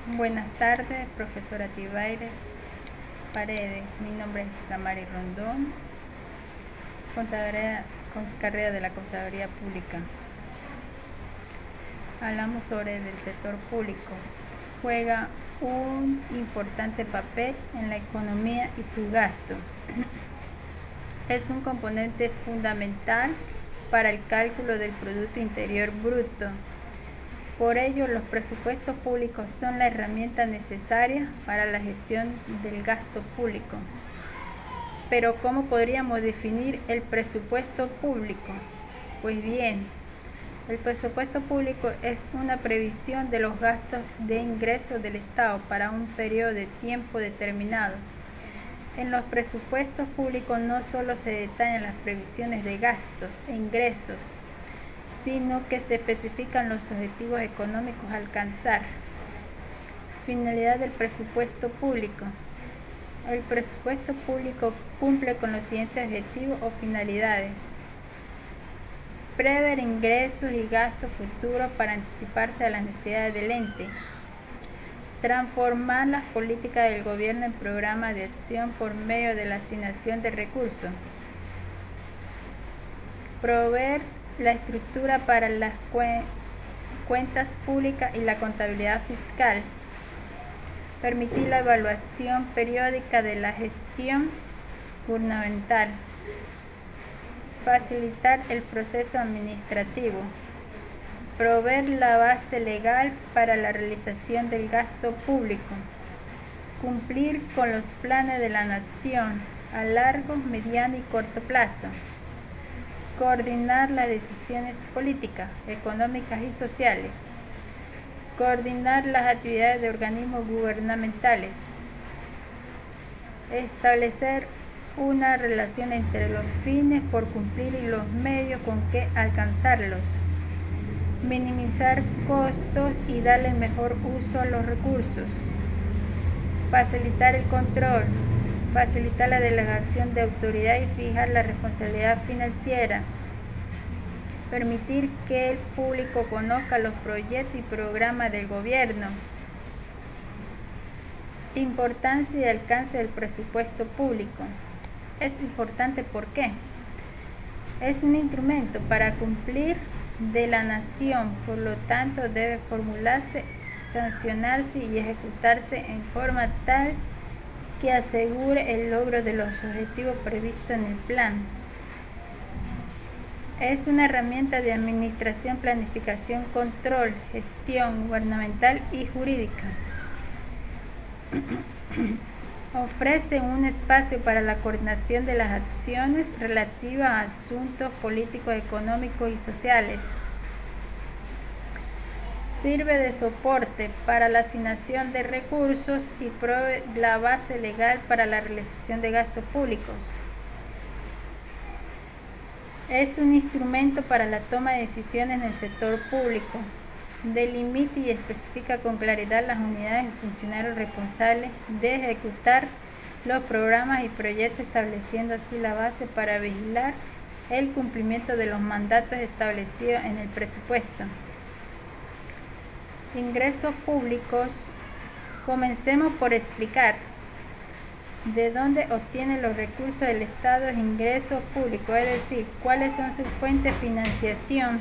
Buenas tardes, profesora Tibaires Paredes. Mi nombre es Tamari Rondón, con carrera de la Contaduría Pública. Hablamos sobre el sector público. Juega un importante papel en la economía y su gasto. Es un componente fundamental para el cálculo del Producto Interior Bruto. Por ello, los presupuestos públicos son la herramienta necesaria para la gestión del gasto público. Pero, ¿cómo podríamos definir el presupuesto público? Pues bien, el presupuesto público es una previsión de los gastos de ingresos del Estado para un periodo de tiempo determinado. En los presupuestos públicos no solo se detallan las previsiones de gastos e ingresos, sino que se especifican los objetivos económicos a alcanzar. Finalidad del presupuesto público. El presupuesto público cumple con los siguientes objetivos o finalidades: prever ingresos y gastos futuros para anticiparse a las necesidades del ente, transformar las políticas del gobierno en programas de acción por medio de la asignación de recursos, proveer la estructura para las cuentas públicas y la contabilidad fiscal, permitir la evaluación periódica de la gestión gubernamental, facilitar el proceso administrativo, proveer la base legal para la realización del gasto público, cumplir con los planes de la nación a largo, mediano y corto plazo, coordinar las decisiones políticas, económicas y sociales, coordinar las actividades de organismos gubernamentales, establecer una relación entre los fines por cumplir y los medios con que alcanzarlos, minimizar costos y darle mejor uso a los recursos, facilitar el control, facilitar la delegación de autoridad y fijar la responsabilidad financiera, permitir que el público conozca los proyectos y programas del gobierno. Importancia y alcance del presupuesto público. Es importante porque es un instrumento para cumplir de la nación, por lo tanto debe formularse, sancionarse y ejecutarse en forma tal que asegure el logro de los objetivos previstos en el plan. Es una herramienta de administración, planificación, control, gestión gubernamental y jurídica. Ofrece un espacio para la coordinación de las acciones relativas a asuntos políticos, económicos y sociales. Sirve de soporte para la asignación de recursos y provee la base legal para la realización de gastos públicos. Es un instrumento para la toma de decisiones en el sector público. Delimita y especifica con claridad las unidades y funcionarios responsables de ejecutar los programas y proyectos, estableciendo así la base para vigilar el cumplimiento de los mandatos establecidos en el presupuesto. Ingresos públicos. Comencemos por explicar de dónde obtiene los recursos del Estado los ingresos públicos, es decir, cuáles son sus fuentes de financiación.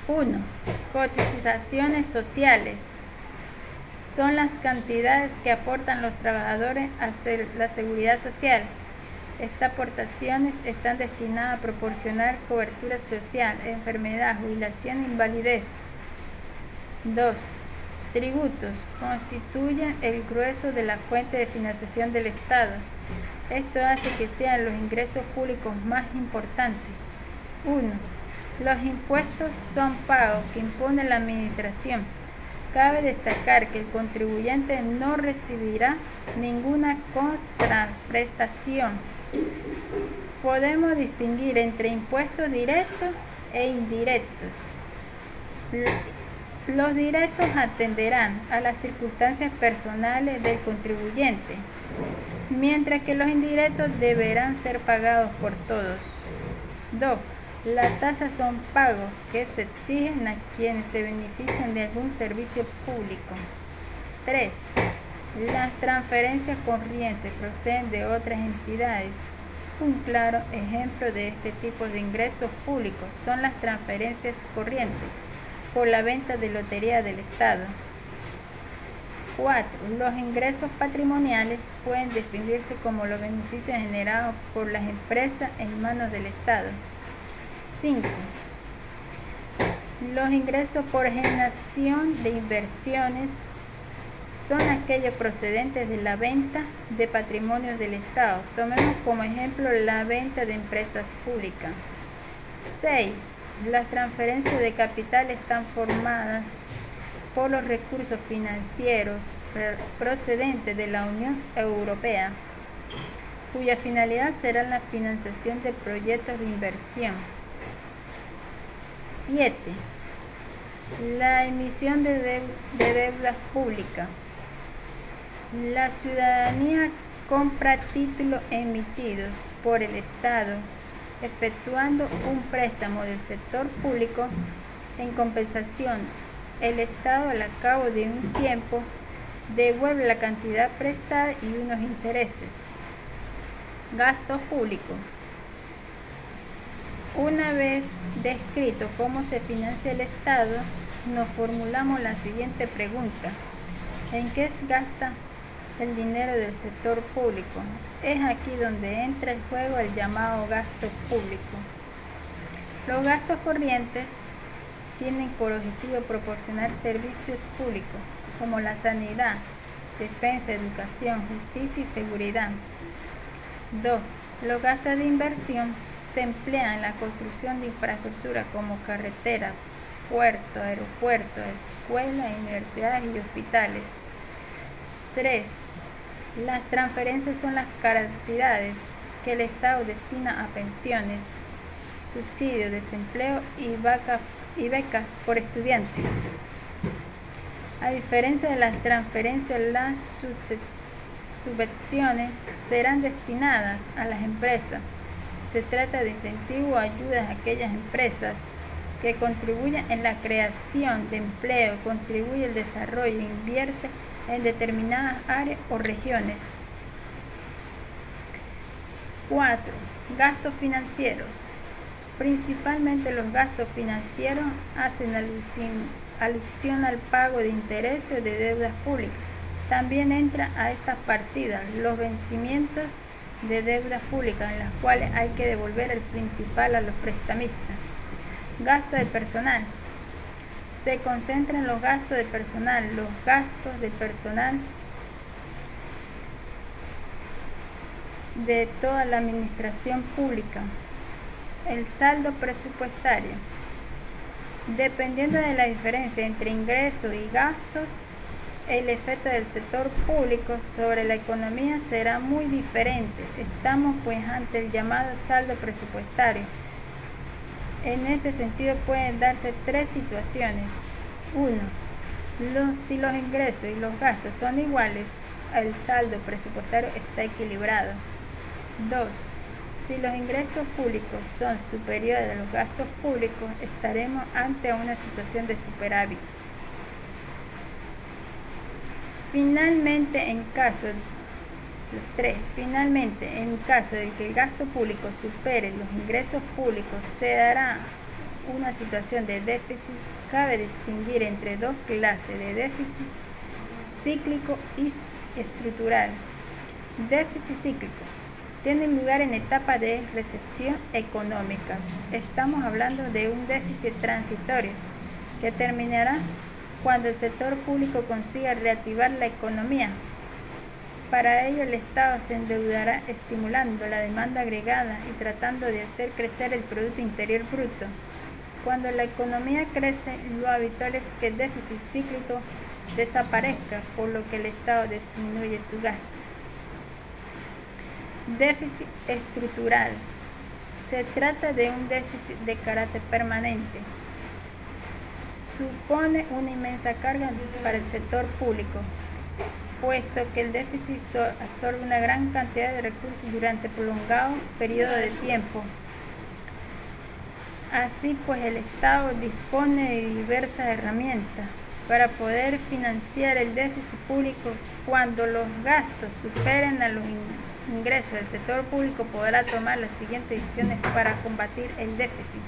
1. Cotizaciones sociales. Son las cantidades que aportan los trabajadores a la seguridad social. Estas aportaciones están destinadas a proporcionar cobertura social, enfermedad, jubilación e invalidez. 2. Tributos. Constituyen el grueso de la fuente de financiación del Estado. Esto hace que sean los ingresos públicos más importantes. 1. Los impuestos son pagos que impone la administración. Cabe destacar que el contribuyente no recibirá ninguna contraprestación. Podemos distinguir entre impuestos directos e indirectos. Los directos atenderán a las circunstancias personales del contribuyente, mientras que los indirectos deberán ser pagados por todos. 2. Las tasas son pagos que se exigen a quienes se benefician de algún servicio público. 3. Las transferencias corrientes proceden de otras entidades. Un claro ejemplo de este tipo de ingresos públicos son las transferencias corrientes por la venta de lotería del Estado. 4. Los ingresos patrimoniales pueden definirse como los beneficios generados por las empresas en manos del Estado. 5. Los ingresos por generación de inversiones son aquellos procedentes de la venta de patrimonios del Estado. Tomemos como ejemplo la venta de empresas públicas. 6. Las transferencias de capital están formadas por los recursos financieros procedentes de la Unión Europea, cuya finalidad será la financiación de proyectos de inversión. 7. La emisión de deudas públicas. La ciudadanía compra títulos emitidos por el Estado, efectuando un préstamo del sector público. En compensación, el Estado, al cabo de un tiempo, devuelve la cantidad prestada y unos intereses. Gasto público. Una vez descrito cómo se financia el Estado, nos formulamos la siguiente pregunta: ¿en qué se gasta el dinero del sector público? Es aquí donde entra en juego el llamado gasto público. Los gastos corrientes tienen por objetivo proporcionar servicios públicos como la sanidad, defensa, educación, justicia y seguridad. 2. Los gastos de inversión se emplean en la construcción de infraestructura como carreteras, puertos, aeropuertos, escuelas, universidades y hospitales. 3. Las transferencias son las cantidades que el Estado destina a pensiones, subsidios, desempleo y becas por estudiantes. A diferencia de las transferencias, las subvenciones serán destinadas a las empresas. Se trata de incentivos o ayudas a aquellas empresas que contribuyen en la creación de empleo, contribuyen al desarrollo e invierten en determinadas áreas o regiones. 4. Gastos financieros. Principalmente los gastos financieros hacen alusión al pago de intereses de deudas públicas. También entra a estas partidas los vencimientos de deudas públicas, en las cuales hay que devolver el principal a los prestamistas. Gasto de personal. Se concentra en los gastos de personal. Los gastos de personal de toda la administración pública. El saldo presupuestario. Dependiendo de la diferencia entre ingresos y gastos, el efecto del sector público sobre la economía será muy diferente. Estamos pues ante el llamado saldo presupuestario. En este sentido pueden darse tres situaciones. 1. Si los ingresos y los gastos son iguales, el saldo presupuestario está equilibrado. 2. Si los ingresos públicos son superiores a los gastos públicos, estaremos ante una situación de superávit. Finalmente, en caso de que el gasto público supere los ingresos públicos, se dará una situación de déficit. Cabe distinguir entre dos clases de déficit: cíclico y estructural. Déficit cíclico tiene lugar en etapas de recesión económicas. Estamos hablando de un déficit transitorio que terminará cuando el sector público consiga reactivar la economía. Para ello, el Estado se endeudará estimulando la demanda agregada y tratando de hacer crecer el Producto Interior Bruto. Cuando la economía crece, lo habitual es que el déficit cíclico desaparezca, por lo que el Estado disminuye su gasto. Déficit estructural. Se trata de un déficit de carácter permanente. Supone una inmensa carga para el sector público, puesto que el déficit absorbe una gran cantidad de recursos durante prolongados periodos de tiempo. Así pues, el Estado dispone de diversas herramientas para poder financiar el déficit público. Cuando los gastos superen a los ingresos, el sector público podrá tomar las siguientes decisiones para combatir el déficit.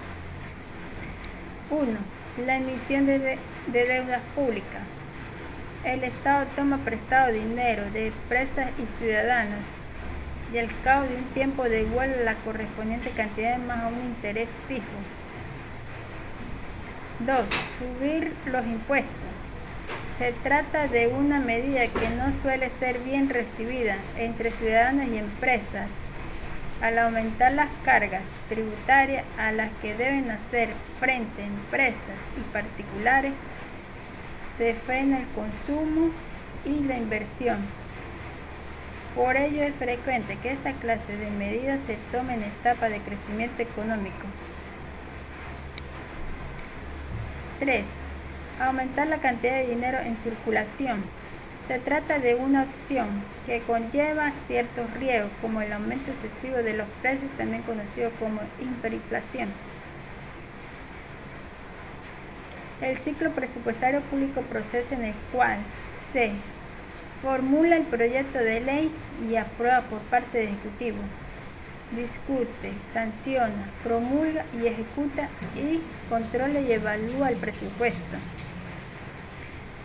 1. La emisión de deudas públicas. El Estado toma prestado dinero de empresas y ciudadanos y al cabo de un tiempo devuelve la correspondiente cantidad más a un interés fijo. 2. Subir los impuestos. Se trata de una medida que no suele ser bien recibida entre ciudadanos y empresas. Al aumentar las cargas tributarias a las que deben hacer frente empresas y particulares, se frena el consumo y la inversión. Por ello es frecuente que esta clase de medidas se tomen en etapa de crecimiento económico. 3. Aumentar la cantidad de dinero en circulación. Se trata de una opción que conlleva ciertos riesgos, como el aumento excesivo de los precios, también conocido como hiperinflación. El ciclo presupuestario público, proceso en el cual se formula el proyecto de ley y aprueba por parte del Ejecutivo, discute, sanciona, promulga y ejecuta y controla y evalúa el presupuesto.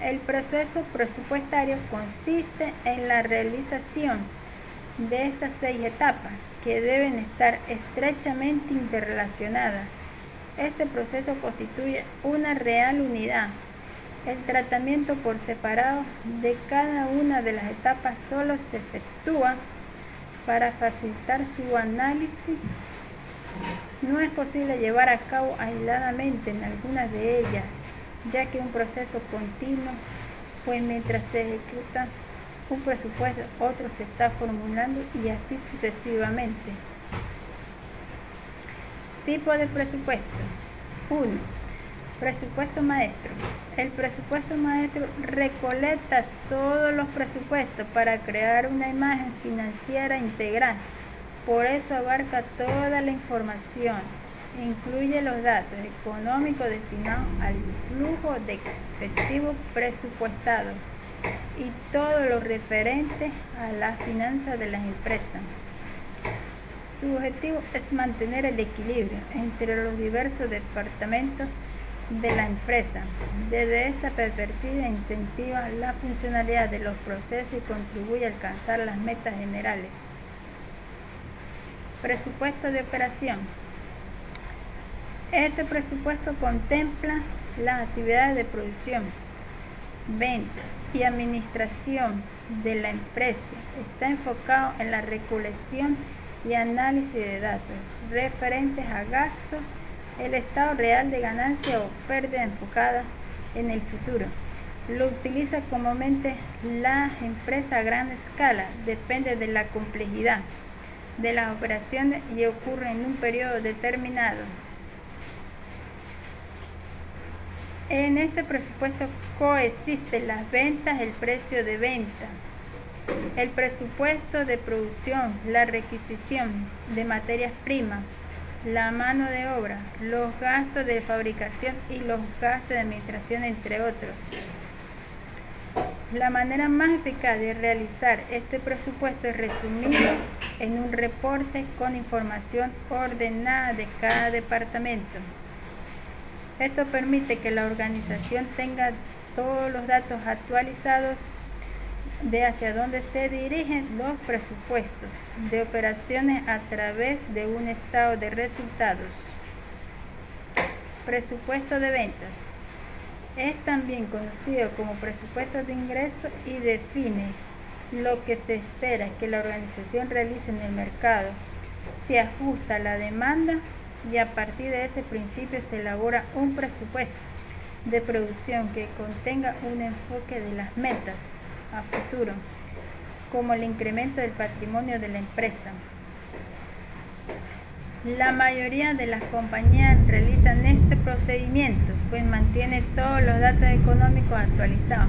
El proceso presupuestario consiste en la realización de estas 6 etapas que deben estar estrechamente interrelacionadas. Este proceso constituye una real unidad. El tratamiento por separado de cada una de las etapas solo se efectúa para facilitar su análisis. No es posible llevar a cabo aisladamente en algunas de ellas, ya que un proceso continuo, pues mientras se ejecuta un presupuesto, otro se está formulando y así sucesivamente. Tipo de presupuesto. 1. Presupuesto maestro. El presupuesto maestro recolecta todos los presupuestos para crear una imagen financiera integral. Por eso abarca toda la información. Incluye los datos económicos destinados al flujo de efectivo presupuestado y todo lo referente a las finanzas de las empresas. Su objetivo es mantener el equilibrio entre los diversos departamentos de la empresa. Desde esta perspectiva incentiva la funcionalidad de los procesos y contribuye a alcanzar las metas generales. Presupuesto de operación. Este presupuesto contempla las actividades de producción, ventas y administración de la empresa. Está enfocado en la recolección y análisis de datos referentes a gastos, el estado real de ganancia o pérdida enfocada en el futuro. Lo utiliza comúnmente las empresas a gran escala, depende de la complejidad de las operaciones y ocurre en un periodo determinado. En este presupuesto coexisten las ventas, el precio de venta, el presupuesto de producción, las requisiciones de materias primas, la mano de obra, los gastos de fabricación y los gastos de administración, entre otros. La manera más eficaz de realizar este presupuesto es resumido en un reporte con información ordenada de cada departamento. Esto permite que la organización tenga todos los datos actualizados de hacia dónde se dirigen los presupuestos de operaciones a través de un estado de resultados. Presupuesto de ventas. Es también conocido como presupuesto de ingresos y define lo que se espera que la organización realice en el mercado. Se ajusta a la demanda y a partir de ese principio se elabora un presupuesto de producción que contenga un enfoque de las metas a futuro, como el incremento del patrimonio de la empresa. La mayoría de las compañías realizan este procedimiento, pues mantiene todos los datos económicos actualizados,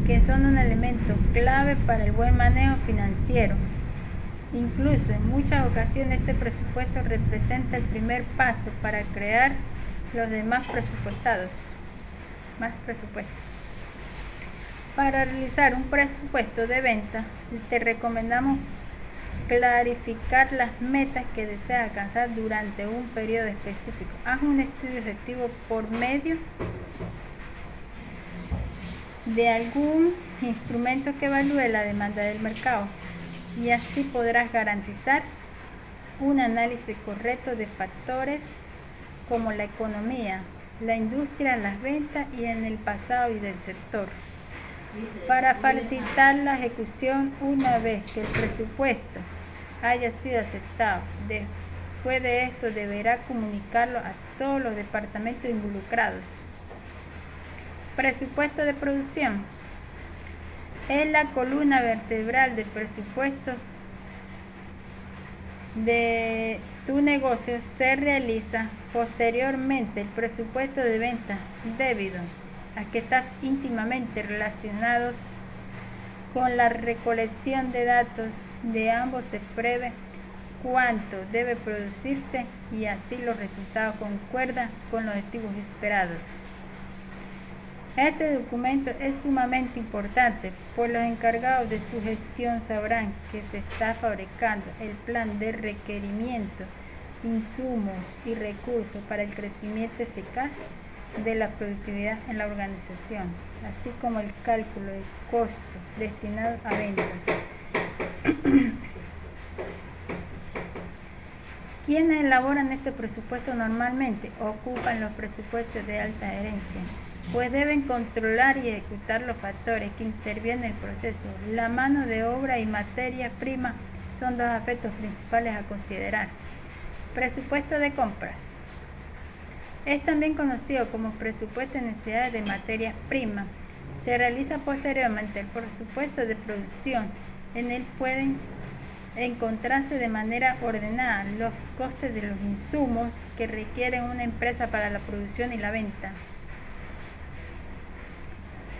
que son un elemento clave para el buen manejo financiero. Incluso en muchas ocasiones este presupuesto representa el primer paso para crear los demás más presupuestos. Para realizar un presupuesto de venta, te recomendamos clarificar las metas que deseas alcanzar durante un periodo específico. Haz un estudio efectivo por medio de algún instrumento que evalúe la demanda del mercado y así podrás garantizar un análisis correcto de factores como la economía, la industria, las ventas y en el pasado y del sector. Para facilitar la ejecución, una vez que el presupuesto haya sido aceptado, después de esto deberá comunicarlo a todos los departamentos involucrados. Presupuesto de producción. Es la columna vertebral del presupuesto de tu negocio. Se realiza posteriormente el presupuesto de venta debido a que están íntimamente relacionados con la recolección de datos de ambos. Se prevé cuánto debe producirse y así los resultados concuerdan con los objetivos esperados. Este documento es sumamente importante, pues los encargados de su gestión sabrán que se está fabricando el plan de requerimientos, insumos y recursos para el crecimiento eficaz de la productividad en la organización, así como el cálculo de costos destinados a ventas. ¿Quiénes elaboran este presupuesto normalmente? Ocupan los presupuestos de alta gerencia, pues deben controlar y ejecutar los factores que intervienen en el proceso. La mano de obra y materia prima son dos aspectos principales a considerar. Presupuesto de compras. Es también conocido como presupuesto de necesidades de materia prima. Se realiza posteriormente el presupuesto de producción. En él pueden encontrarse de manera ordenada los costes de los insumos que requieren una empresa para la producción y la venta.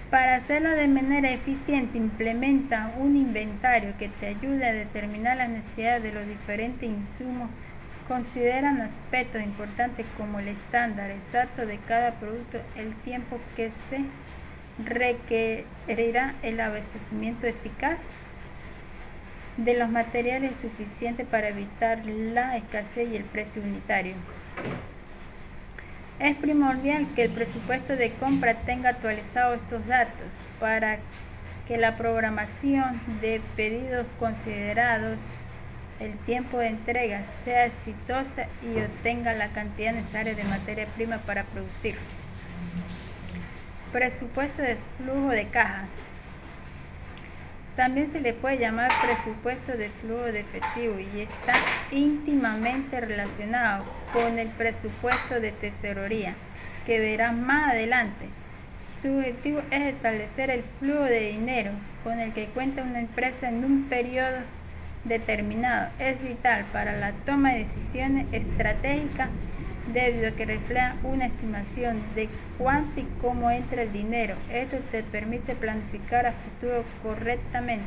Para hacerlo de manera eficiente, implementa un inventario que te ayude a determinar las necesidades de los diferentes insumos. Consideran aspectos importantes como el estándar exacto de cada producto, el tiempo que se requerirá, el abastecimiento eficaz de los materiales suficientes para evitar la escasez y el precio unitario. Es primordial que el presupuesto de compra tenga actualizados estos datos para que la programación de pedidos considerados, el tiempo de entrega sea exitosa y obtenga la cantidad necesaria de materia prima para producir. Presupuesto de flujo de caja. También se le puede llamar presupuesto de flujo de efectivo y está íntimamente relacionado con el presupuesto de tesorería, que verás más adelante. Su objetivo es establecer el flujo de dinero con el que cuenta una empresa en un periodo determinado. Es vital para la toma de decisiones estratégicas debido a que refleja una estimación de cuánto y cómo entra el dinero. Esto te permite planificar a futuro correctamente.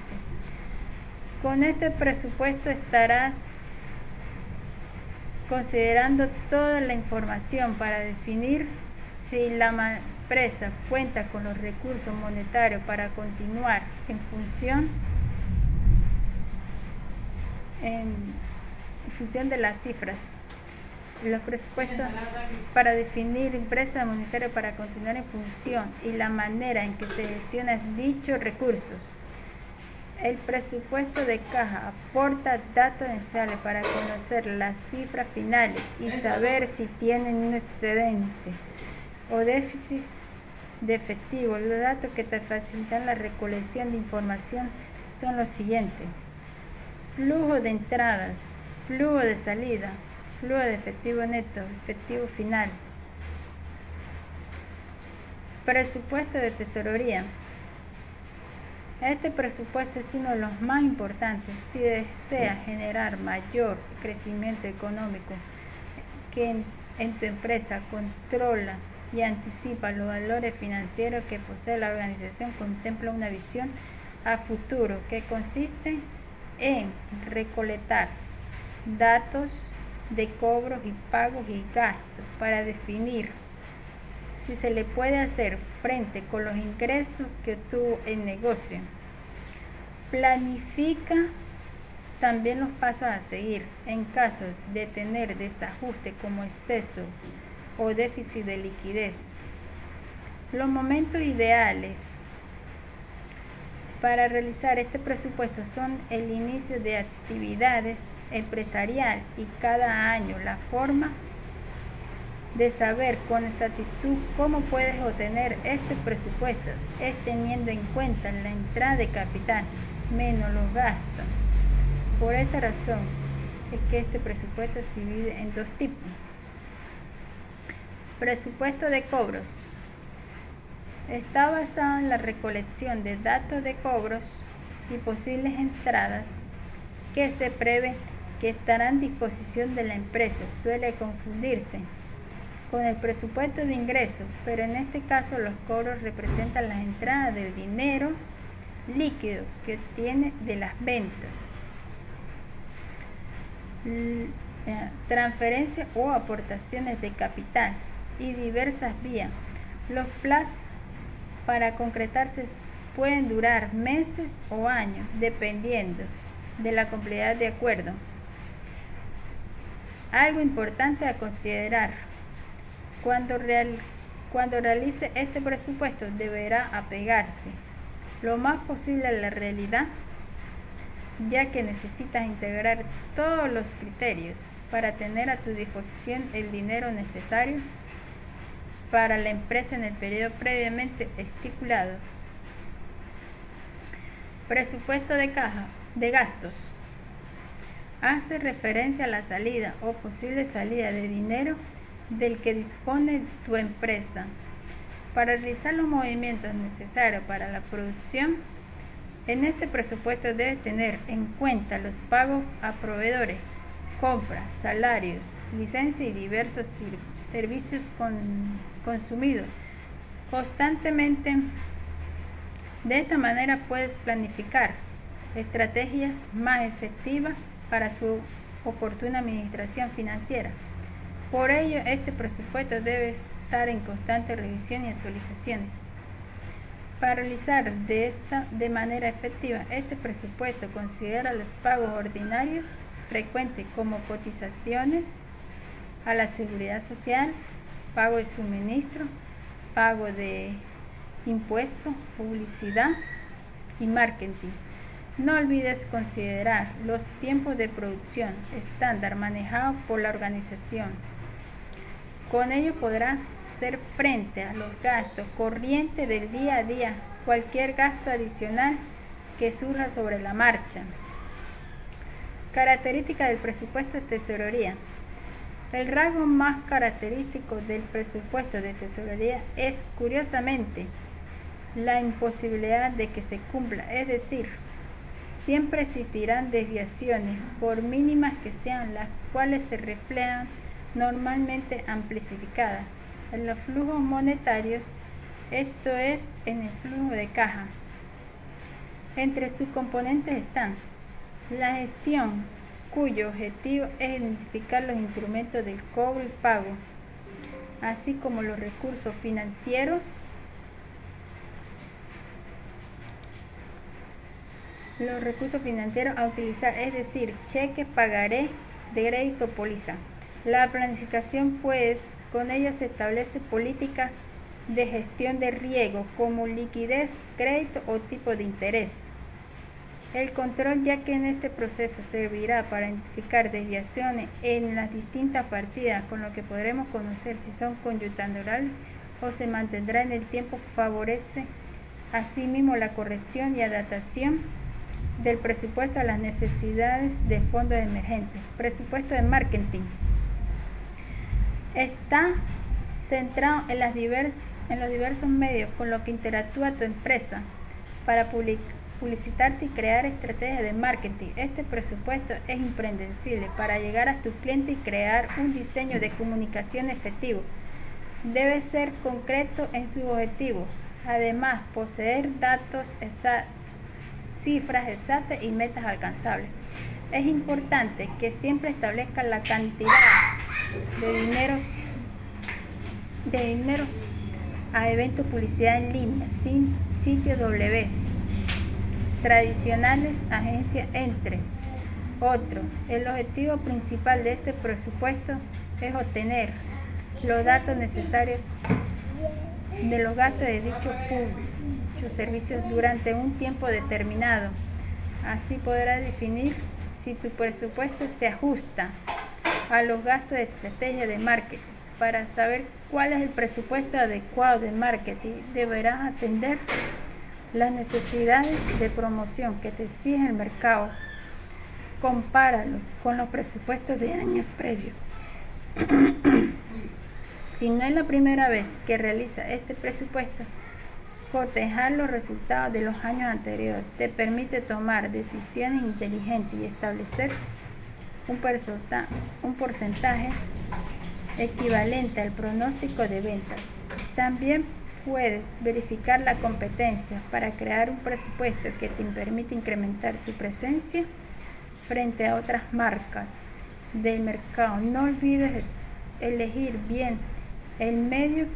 Con este presupuesto estarás considerando toda la información para definir si la empresa cuenta con los recursos monetarios para continuar en función de las cifras. Los presupuestos para definir empresa monetaria para continuar en función y la manera en que se gestionan dichos recursos. El presupuesto de caja aporta datos necesarios para conocer las cifras finales y saber si tienen un excedente o déficit de efectivo. Los datos que te facilitan la recolección de información son los siguientes: flujo de entradas, flujo de salida, flujo de efectivo neto, efectivo final. Presupuesto de tesorería. Este presupuesto es uno de los más importantes si deseas generar mayor crecimiento económico, que en tu empresa controla y anticipa los valores financieros que posee la organización. Contempla una visión a futuro que consiste en recolectar datos de cobros y pagos y gastos para definir si se le puede hacer frente con los ingresos que obtuvo el negocio. Planifica también los pasos a seguir en caso de tener desajuste como exceso o déficit de liquidez. Los momentos ideales para realizar este presupuesto son el inicio de actividades empresarial y cada año. La forma de saber con exactitud cómo puedes obtener este presupuesto es teniendo en cuenta la entrada de capital menos los gastos. Por esta razón es que este presupuesto se divide en dos tipos. Presupuesto de cobros. Está basado en la recolección de datos de cobros y posibles entradas que se prevé que estarán a disposición de la empresa. Suele confundirse con el presupuesto de ingresos, pero en este caso los cobros representan las entradas del dinero líquido que obtiene de las ventas, transferencias o aportaciones de capital y diversas vías. Los plazos para concretarse pueden durar meses o años, dependiendo de la complejidad de acuerdo. Algo importante a considerar: cuando realice este presupuesto deberá apegarte lo más posible a la realidad, ya que necesitas integrar todos los criterios para tener a tu disposición el dinero necesario para la empresa en el periodo previamente estipulado. Presupuesto de caja de gastos. Hace referencia a la salida o posible salida de dinero del que dispone tu empresa para realizar los movimientos necesarios para la producción. En este presupuesto debes tener en cuenta los pagos a proveedores, compras, salarios, licencias y diversos servicios consumidos constantemente. De esta manera puedes planificar estrategias más efectivas para su oportuna administración financiera. Por ello, este presupuesto debe estar en constante revisión y actualizaciones. Para realizar de manera efectiva este presupuesto, considera los pagos ordinarios frecuentes como cotizaciones a la seguridad social, pago de suministro, pago de impuestos, publicidad y marketing. No olvides considerar los tiempos de producción estándar manejados por la organización. Con ello podrás hacer frente a los gastos corrientes del día a día, cualquier gasto adicional que surja sobre la marcha. Características del presupuesto de tesorería. El rasgo más característico del presupuesto de tesorería es, curiosamente, la imposibilidad de que se cumpla, es decir, siempre existirán desviaciones, por mínimas que sean, las cuales se reflejan normalmente amplificadas en los flujos monetarios, esto es, en el flujo de caja. Entre sus componentes están la gestión, cuyo objetivo es identificar los instrumentos del cobro y pago, así como los recursos financieros, a utilizar, es decir, cheque, pagaré, de crédito, póliza. La planificación, pues, con ella se establece políticas de gestión de riesgo como liquidez, crédito o tipo de interés. El control, ya que en este proceso servirá para identificar desviaciones en las distintas partidas, con lo que podremos conocer si son coyunturales o se mantendrá en el tiempo. Favorece asimismo la corrección y adaptación del presupuesto a las necesidades de fondos emergentes. Presupuesto de marketing. Está centrado en los diversos medios con los que interactúa tu empresa para publicitarte y crear estrategias de marketing. Este presupuesto es imprescindible para llegar a tus clientes y crear un diseño de comunicación efectivo. Debe ser concreto en sus objetivos. Además, poseer datos cifras exactas y metas alcanzables. Es importante que siempre establezcas la cantidad de dinero a eventos, publicidad en línea, sin sitios web tradicionales, agencias, entre otros. El objetivo principal de este presupuesto es obtener los datos necesarios de los gastos de dichos servicios durante un tiempo determinado. Así podrás definir si tu presupuesto se ajusta a los gastos de estrategia de marketing. Para saber cuál es el presupuesto adecuado de marketing, deberás atender las necesidades de promoción que te exige el mercado. Compáralo con los presupuestos de años previos. Si no es la primera vez que realizas este presupuesto, cotejar los resultados de los años anteriores te permite tomar decisiones inteligentes y establecer un porcentaje equivalente al pronóstico de ventas. También puedes verificar la competencia para crear un presupuesto que te permite incrementar tu presencia frente a otras marcas del mercado. No olvides elegir bien el medio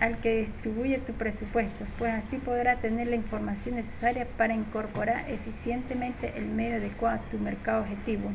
al que distribuye tu presupuesto, pues así podrás tener la información necesaria para incorporar eficientemente el medio adecuado a tu mercado objetivo.